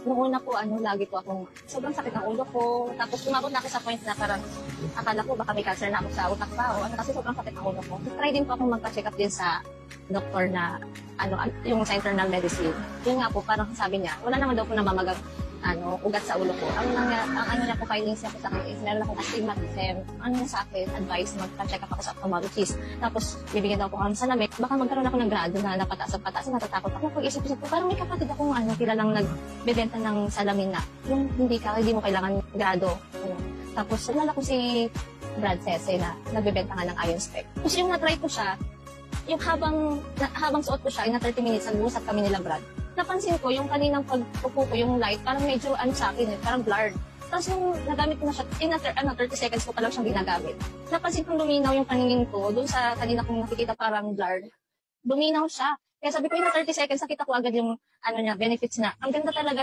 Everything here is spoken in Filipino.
nung una po, lagi po akong sobrang sakit ng ulo ko. Tapos umabot na ako sa point na parang akala ko baka may cancer na ako sa utak pa o kasi sobrang sakit ng ulo ko. So, try din po akong magpa-check up din sa doktor na yung sa internal medicine. Yun nga po, parang sabi niya, wala naman daw po namamagang ugat sa ulo ko. Ang ano niya po findings niya po sa akin is meron akong astigmatism. Ano niya sa akin, advice, magpa-check up ako sa ophthalmologist. Tapos, bibigyan daw po ako sa lamig. Baka magkaroon ako ng grado na napataas at pataas. Natatakot ako. Pag-isip-isip ko, parang may kapatid akong kilalang nagbebenta ng salamin na yung hindi mo kailangan grado. Tapos, nalala ko si Brad Sese na nagbebenta nga ng iron spec. Tapos yung na-try ko siya, yung habang suot ko siya, na 30 minutes, nag-uusap kami nila Brad. Napansin ko, yung kaninang pag-upo ko, yung light, parang medyo sa akin, parang blurred. Tapos yung nagamit ko na siya, in 30 seconds ko pa lang siyang ginagamit. Napansin kong luminaw yung paningin ko, dun sa kanina kong nakikita parang blurred. Luminaw siya. Kaya sabi ko, in 30 seconds, nakita ko agad yung benefits na. Ang ganda talaga